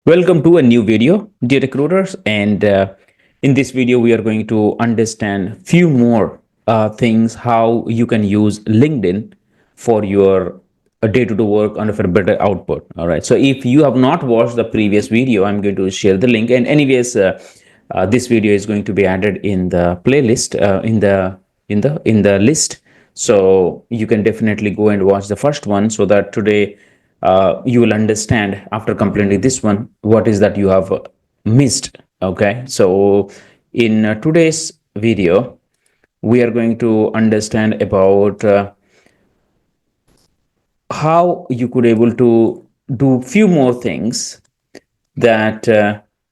Welcome to a new video, dear recruiters. And in this video, we are going to understand few more things how you can use LinkedIn for your day-to-day work and for better output. All right. So if you have not watched the previous video, I'm going to share the link. And anyways, this video is going to be added in the playlist in the list. So you can definitely go and watch the first one so that today you will understand after completing this one what is that you have missed. Okay, so in today's video we are going to understand about how you could able to do few more things that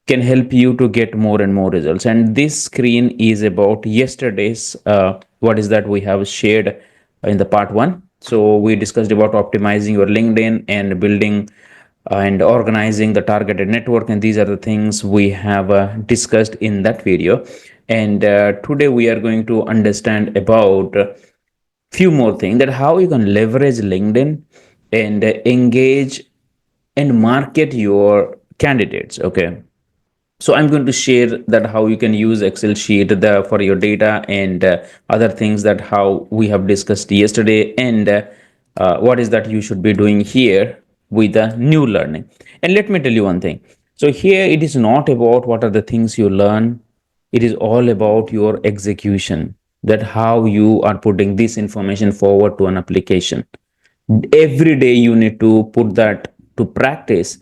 can help you to get more and more results. And this screen is about yesterday's what is that we have shared in the part one. So we discussed about optimizing your LinkedIn and building and organizing the targeted network, and these are the things we have discussed in that video. And today we are going to understand about few more things, that how you can leverage LinkedIn and engage and market your candidates. Okay, so I'm going to share that how you can use Excel sheet for your data and other things that how we have discussed yesterday, and what is that you should be doing here with the new learning. And let me tell you one thing. So here it is not about what are the things you learn. It is all about your execution, that how you are putting this information forward to an application. Every day you need to put that to practice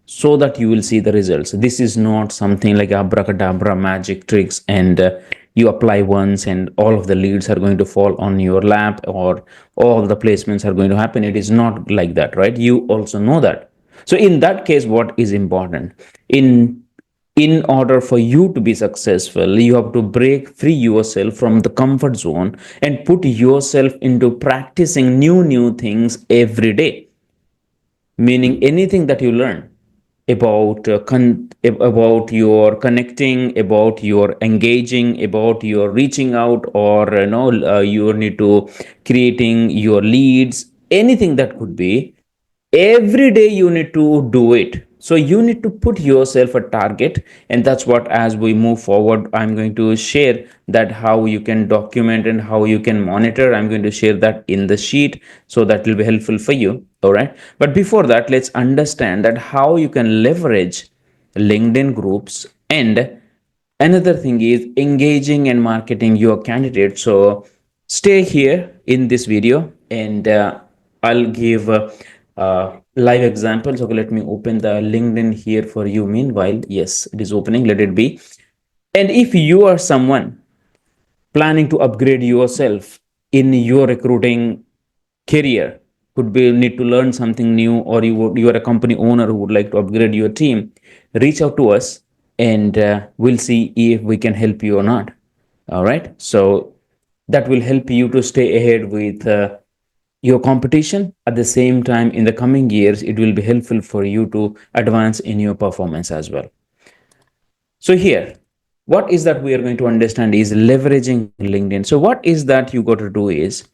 so that you will see the results. This is not something like abracadabra magic tricks and you apply once and all of the leads are going to fall on your lap or all the placements are going to happen. It is not like that, right? You also know that. So in that case, what is important in order for you to be successful, you have to break free yourself from the comfort zone and put yourself into practicing new things every day. Meaning anything that you learn about about your connecting, about your engaging, about your reaching out, or you need to creating your leads, anything that could be, every day you need to do it. So you need to put yourself a target, and that's what, as we move forward, I'm going to share that how you can document and how you can monitor. I'm going to share that in the sheet, so that will be helpful for you. All right, but before that, let's understand that how you can leverage LinkedIn groups. And another thing is engaging and marketing your candidate. So stay here in this video, and I'll give live examples. Okay, let me open the LinkedIn here for you. Meanwhile, yes, it is opening. Let it be. And if you are someone planning to upgrade yourself in your recruiting career, could be need to learn something new, or you are a company owner who would like to upgrade your team, reach out to us, and we'll see if we can help you or not. All right, so that will help you to stay ahead with your competition. At the same time, in the coming years, it will be helpful for you to advance in your performance as well. So here, what is that we are going to understand is leveraging LinkedIn. So what is that you got to do is,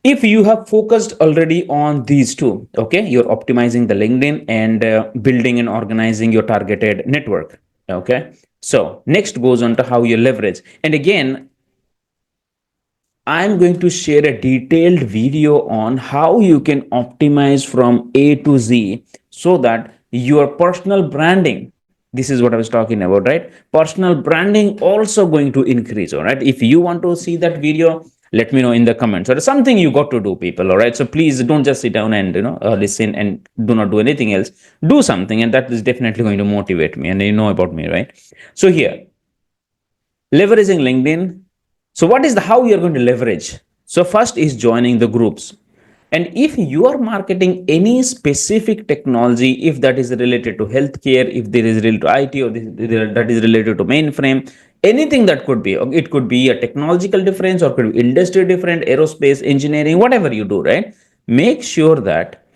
if you have focused already on these two, okay, you're optimizing the LinkedIn and building and organizing your targeted network. Okay, so next goes on to how you leverage. And again, I'm going to share a detailed video on how you can optimize from A to Z, so that your personal branding, this is what I was talking about, right? Personal branding also going to increase. All right, if you want to see that video, let me know in the comments. Or something you got to do, people. All right, so please don't just sit down and listen and do not do anything else. Do something, and that is definitely going to motivate me, and you know about me, right? So here, leveraging LinkedIn. So what is the how you're going to leverage? So first is joining the groups. And if you are marketing any specific technology, if that is related to healthcare, if there is related to IT, or that is related to mainframe, anything that could be, it could be a technological difference, or could be industry different, aerospace, engineering, whatever you do, right? Make sure that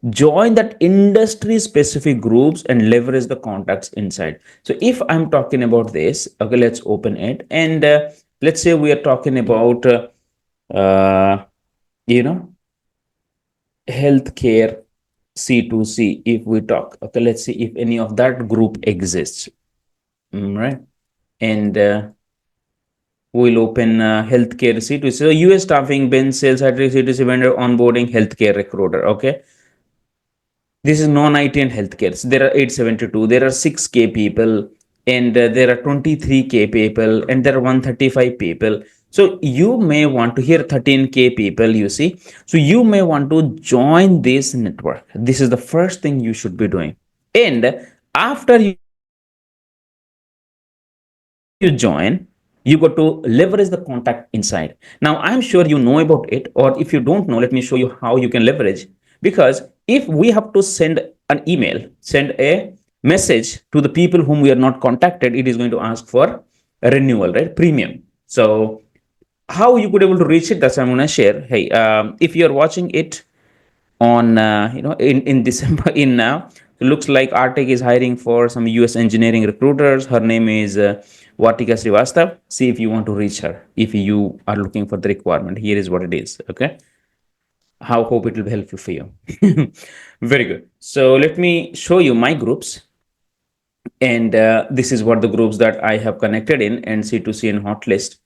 join that industry specific groups and leverage the contacts inside. So if I'm talking about this, okay, let's open it. And let's say we are talking about uh, you know healthcare C2C, if we talk, okay, let's see if any of that group exists, right? And we'll open healthcare C2C. So US staffing, bench sales, C2C vendor, onboarding, healthcare recruiter, okay? This is non-IT and healthcare. So there are 872, there are 6K people, and there are 23K people, and there are 135 people. So you may want to hear 13K people, you see. So you may want to join this network. This is the first thing you should be doing. And after you join, you got to leverage the contact inside. Now, I'm sure you know about it, or if you don't know, let me show you how you can leverage. Because if we have to send an email, send a message to the people whom we are not contacted, it is going to ask for a renewal, right? Premium. So how you could able to reach it, that's what I'm going to share. Hey, if you're watching it on in December in now, it looks like Artec is hiring for some US engineering recruiters. Her name is 𝗟𝗲𝘁'𝘀𝘀. See if you want to reach her, if you are looking for the requirement. Here is what it is. Okay, how hope it will be helpful for you. Very good. So let me show you my groups, and this is what the groups that I have connected in, and C2C and hot list.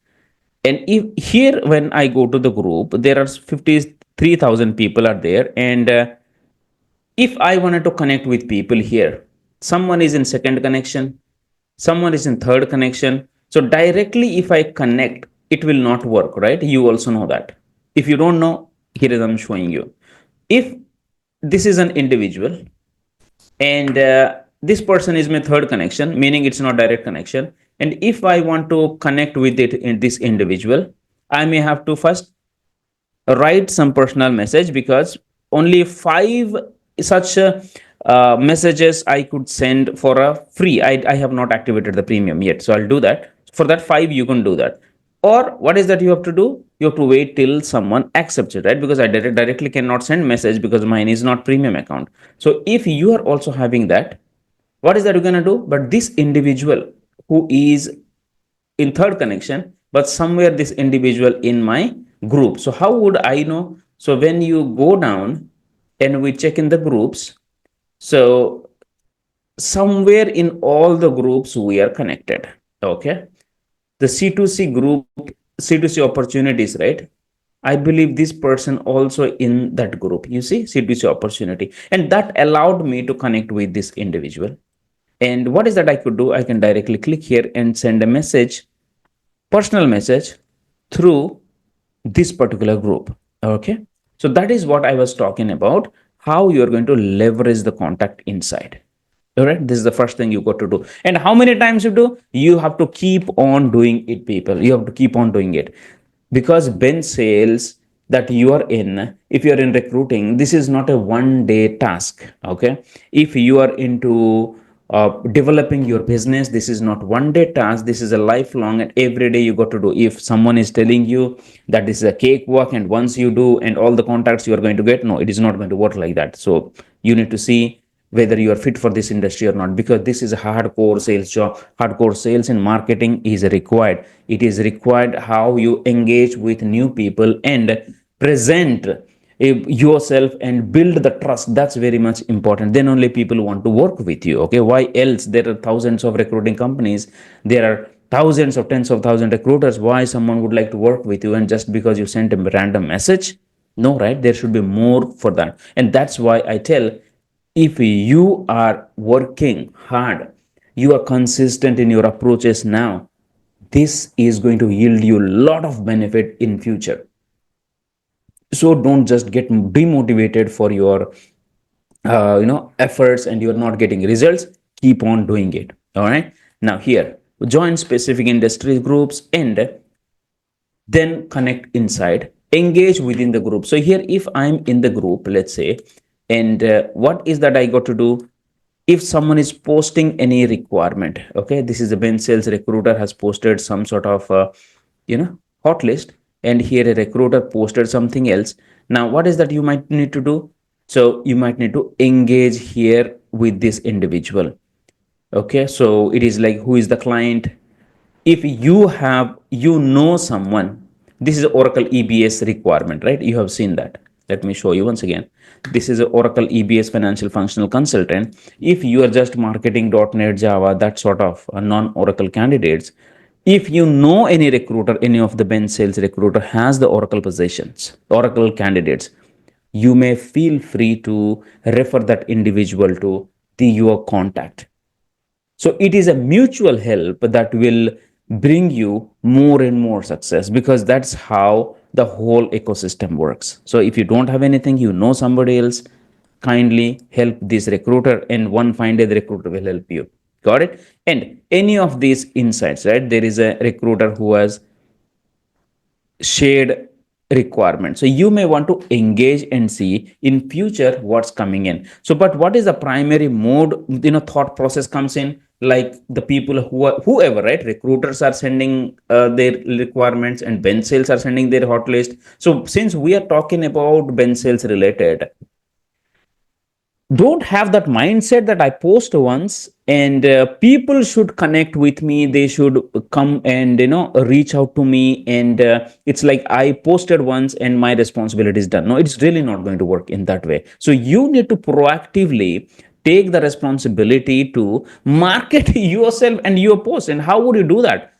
And if here, when I go to the group, there are 53,000 people are there. And if I wanted to connect with people here, someone is in second connection, someone is in third connection. So directly, if I connect, it will not work, right? You also know that. If you don't know, here is I'm showing you. If this is an individual, and this person is my third connection, meaning it's not direct connection. And if I want to connect with it in this individual, I may have to first write some personal message, because only 5 such messages I could send for a free. I have not activated the premium yet, so I'll do that. For that 5, you can do that. Or what is that you have to do? You have to wait till someone accepts it, right? Because I directly cannot send message because mine is not premium account. So if you are also having that, what is that you're going to do? But this individual who is in third connection, but somewhere this individual in my group. So how would I know? So when you go down and we check in the groups, so somewhere in all the groups we are connected. Okay, the C2C group, C2C opportunities, right? I believe this person also in that group. You see, C2C opportunity, and that allowed me to connect with this individual. And what is that I could do? I can directly click here and send a message, personal message, through this particular group. Okay, so that is what I was talking about, how you are going to leverage the contact inside. All right, this is the first thing you got to do. And how many times you do? You have to keep on doing it, people. You have to keep on doing it, because bench sales that you are in, if you are in recruiting, this is not a one day task. Okay, if you are into developing your business, this is not one day task, this is a lifelong, and every day you got to do. If someone is telling you that this is a cakewalk and once you do and all the contacts you are going to get, no, it is not going to work like that. So you need to see whether you are fit for this industry or not, because this is a hardcore sales job. Hardcore sales and marketing is required. It is required how you engage with new people and present yourself and build the trust. That's very much important. Then only people want to work with you. Okay, why else? There are thousands of recruiting companies, there are thousands of tens of thousands recruiters. Why someone would like to work with you? And just because you sent a random message, no, right? There should be more for that. And that's why I tell, if you are working hard, you are consistent in your approaches now, this is going to yield you a lot of benefit in future. So don't just get demotivated for your efforts and you're not getting results. Keep on doing it. All right, now here, join specific industry groups and then connect inside, engage within the group. So here, if I'm in the group, let's say, and what is that I got to do? If someone is posting any requirement, okay, this is a bench sales recruiter has posted some sort of hot list, and here a recruiter posted something else. Now what is that you might need to do? So you might need to engage here with this individual. Okay, so it is like, who is the client? If you have, someone, this is Oracle EBS requirement, right? You have seen that. Let me show you once again. This is a Oracle EBS financial functional consultant. If you are just marketing .NET, Java, that sort of non-Oracle candidates, if you know any recruiter, any of the bench sales recruiter has the Oracle positions, Oracle candidates, you may feel free to refer that individual to your contact. So it is a mutual help that will bring you more and more success, because that's how the whole ecosystem works. So if you don't have anything, you know somebody else, kindly help this recruiter, and one fine day the recruiter will help you. Got it? And any of these insights, right? There is a recruiter who has shared requirement, so you may want to engage and see in future what's coming in. So but what is the primary mode, thought process comes in, like the people who are, whoever, right, recruiters are sending their requirements and bench sales are sending their hot list. So since we are talking about bench sales related, don't have that mindset that I post once and people should connect with me, they should come and reach out to me, and it's like I posted once and my responsibility is done. No, it's really not going to work in that way. So you need to proactively take the responsibility to market yourself and your post. And how would you do that?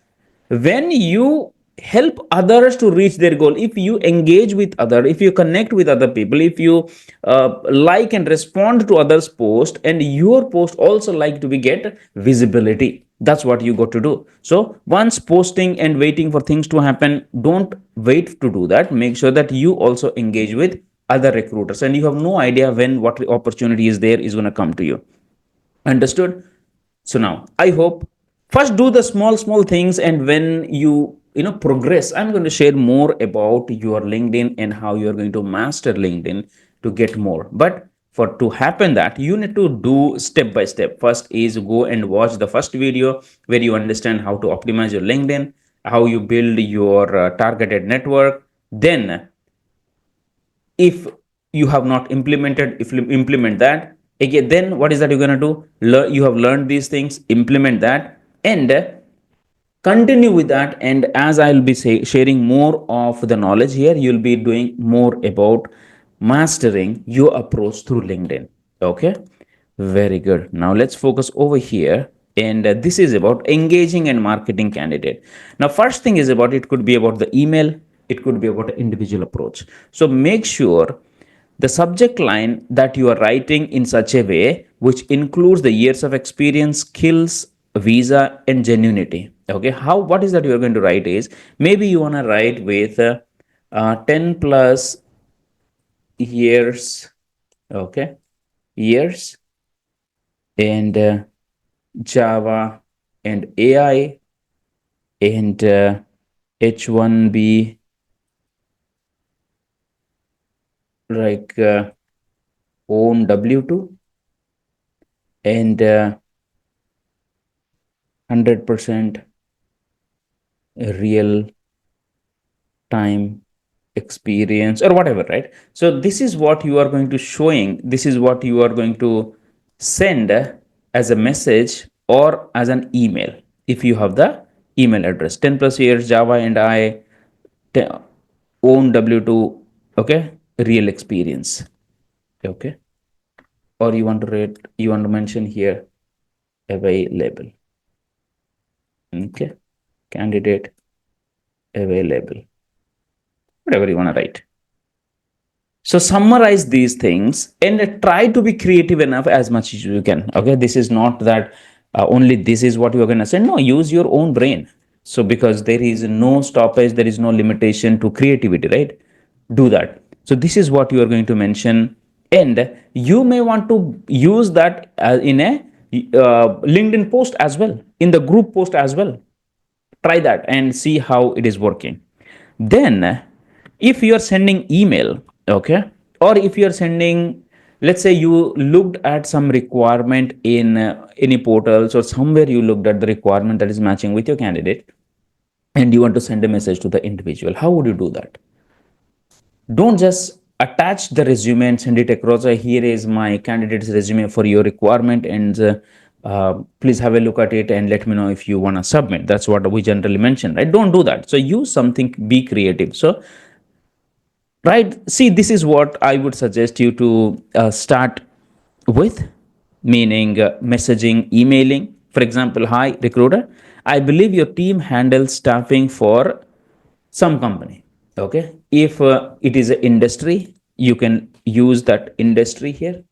When you help others to reach their goal, if you engage with other, if you connect with other people, if you like and respond to others post, and your post also like to be get visibility, that's what you got to do. So once posting and waiting for things to happen, don't wait to do that. Make sure that you also engage with other recruiters, and you have no idea when what opportunity is there is going to come to you. Understood? So now I hope, first do the small things, and when you progress, I'm going to share more about your LinkedIn and how you're going to master LinkedIn to get more. But for to happen that, you need to do step by step. First is go and watch the first video where you understand how to optimize your LinkedIn, how you build your targeted network. Then if you have not implemented, if you implement that again, then what is that you're going to do? You have learned these things, implement that, and continue with that. And as I'll be sharing more of the knowledge here, you'll be doing more about mastering your approach through LinkedIn. Okay, very good. Now let's focus over here, and this is about engaging and marketing candidate. Now first thing is about, it could be about the email, it could be about individual approach. So make sure the subject line that you are writing in such a way which includes the years of experience, skills, visa, and genuinity. Okay, how, what is that you are going to write is, maybe you want to write with 10 plus years, okay, years, and Java and AI, and H1B, like own W2, and 100% real time experience, or whatever, right? So this is what you are going to showing, this is what you are going to send as a message or as an email. If you have the email address, 10 plus years Java and I own W2, okay, real experience, okay, or you want to rate, you want to mention here available, okay, candidate available, whatever you want to write. So summarize these things and try to be creative enough as much as you can. Okay, this is not that only this is what you are going to say. No, use your own brain. So because there is no stoppage, there is no limitation to creativity, right? Do that. So this is what you are going to mention, and you may want to use that in a LinkedIn post as well, in the group post as well. Try that and see how it is working. Then if you are sending email, okay, or if you are sending, let's say you looked at some requirement in any portals, or somewhere you looked at the requirement that is matching with your candidate, and you want to send a message to the individual, how would you do that? Don't just attach the resume and send it across. Here is my candidate's resume for your requirement, and please have a look at it and let me know if you want to submit. That's what we generally mention, right? Don't do that. So use something, be creative. So right? See, this is what I would suggest you to start with, meaning messaging, emailing. For example, hi recruiter, I believe your team handles staffing for some company. Okay, if it is an industry, you can use that industry here.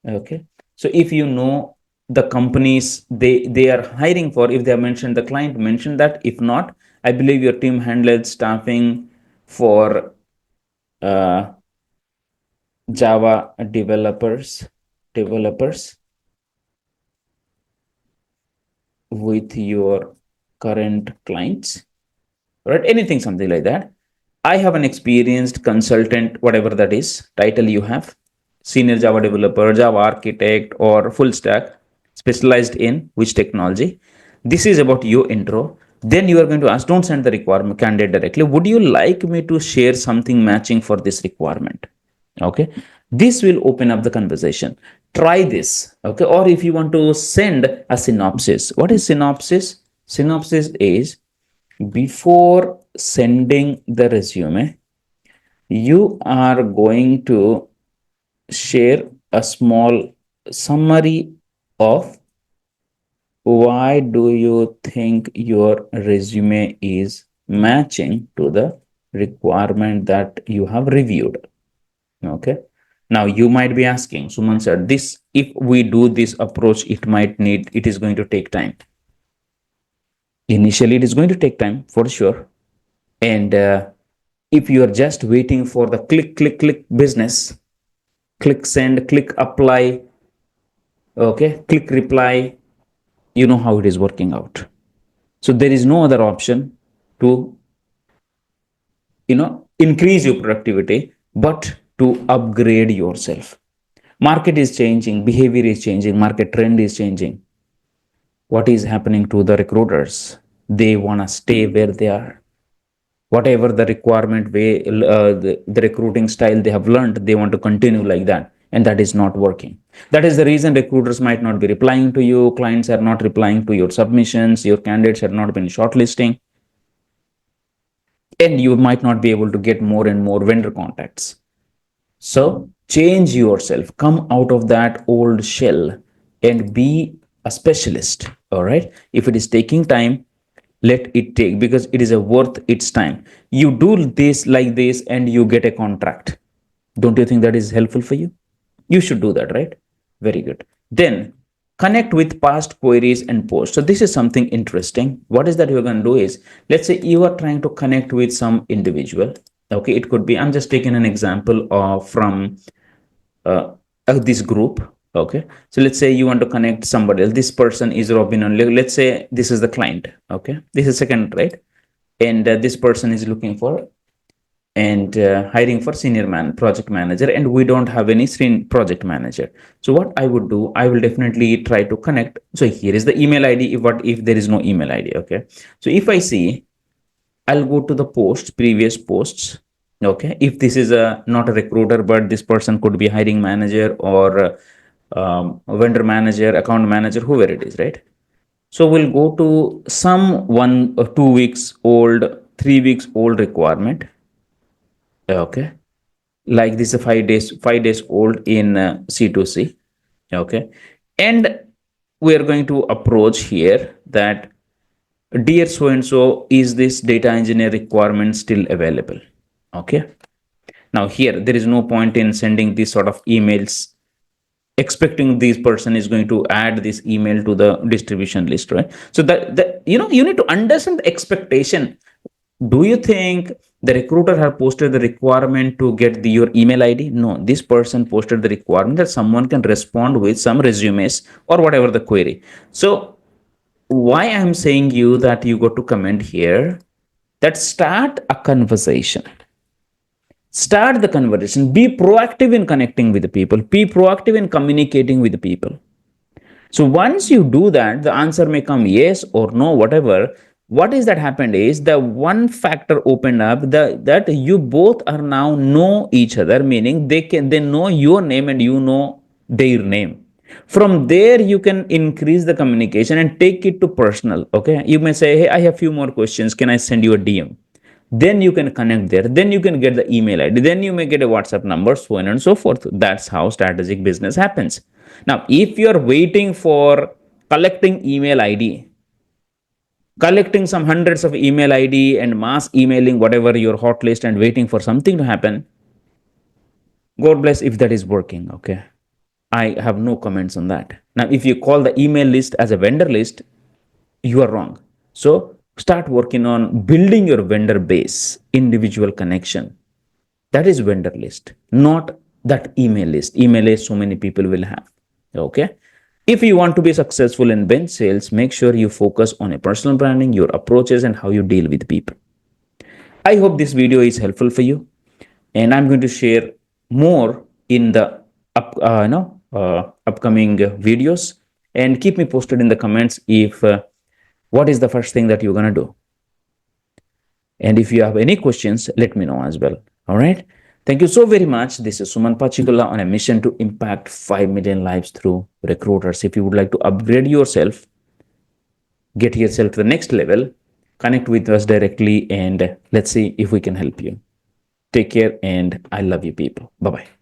Okay, so if you know the companies they are hiring for, if they have mentioned the client, mention that. If not, I believe your team handles staffing for uh, Java developers with your current clients, right? Anything, something like that. I have an experienced consultant, whatever that is, title you have, senior Java developer, Java architect, or full stack, specialized in which technology. This is about your intro. Then you are going to ask, don't send the requirement candidate directly. Would you like me to share something matching for this requirement? Okay, this will open up the conversation. Try this. Okay, or if you want to send a synopsis. What is synopsis? Synopsis is, before sending the resume, you are going to share a small summary of why do you think your resume is matching to the requirement that you have reviewed. Okay, now you might be asking, Suman sir, this, if we do this approach, it is going to take time. Initially it is going to take time for sure. And if you are just waiting for the click business, click send, click apply, okay, click reply, you know how it is working out. So there is no other option to increase your productivity but to upgrade yourself. Market is changing, behavior is changing, market trend is changing. What is happening to the recruiters? They want to stay where they are. Whatever the requirement way, the recruiting style they have learned, they want to continue like that, and that is not working. That is the reason recruiters might not be replying to you, clients are not replying to your submissions, your candidates have not been shortlisting, and you might not be able to get more and more vendor contacts. So change yourself, come out of that old shell and be a specialist. All right, if it is taking time, let it take, because it is a worth its time. You do this like this and you get a contract. Don't you think that is helpful for you? You should do that, right? Very good. Then connect with past queries and posts. So this is something interesting. What is that you're going to do is, let's say you are trying to connect with some individual. Okay, it could be, I'm just taking an example of from this group. Okay, so let's say you want to connect somebody else. This person is Robin only. Let's say this is the client. Okay, this is second, right? And this person is looking for and hiring for senior project manager, and we don't have any project manager. So what I would do, I will definitely try to connect. So here is the email ID. If there is no email ID? Okay, so if I see, I'll go to the posts, previous posts. Okay, if this is a not a recruiter, but this person could be hiring manager or vendor manager, account manager, whoever it is, right? So we'll go to some 1 or 2 weeks old, 3 weeks old requirement. Okay, like this is 5 days old in C2C. Okay, and we are going to approach here that, dear so and so, is this data engineer requirement still available? Okay, now here there is no point in sending these sort of emails expecting this person is going to add this email to the distribution list, right? So that you need to understand the expectation. Do you think the recruiter have posted the requirement to get your email ID? No, this person posted the requirement that someone can respond with some resumes or whatever the query. So why I'm saying you that you got to comment here, that start a conversation. Start the conversation. Be proactive in connecting with the people. Be proactive in communicating with the people. So once you do that, the answer may come yes or no, whatever. What is that happened is the one factor opened up, that you both are now know each other, meaning they know your name and you know their name. From there, you can increase the communication and take it to personal. Okay, you may say, hey, I have few more questions. Can I send you a DM? Then you can connect there. Then you can get the email ID. Then you may get a WhatsApp number, so on and so forth. That's how strategic business happens. Now, if you're waiting for collecting email ID, collecting some hundreds of email ID and mass emailing whatever your hot list and waiting for something to happen, God bless if that is working. Okay. I have no comments on that. Now, if you call the email list as a vendor list, you are wrong. So start working on building your vendor base, individual connection. That is vendor list, not that email list. Email list, so many people will have. Okay. If you want to be successful in bench sales, make sure you focus on a personal branding, your approaches, and how you deal with people. I hope this video is helpful for you, and I'm going to share more in the upcoming videos. And keep me posted in the comments if what is the first thing that you're gonna do. And if you have any questions, let me know as well. All right. Thank you so very much. This is Suman Pachigulla on a mission to impact 5 million lives through recruiters. If you would like to upgrade yourself, get yourself to the next level, connect with us directly and let's see if we can help you. Take care and I love you people. Bye-bye.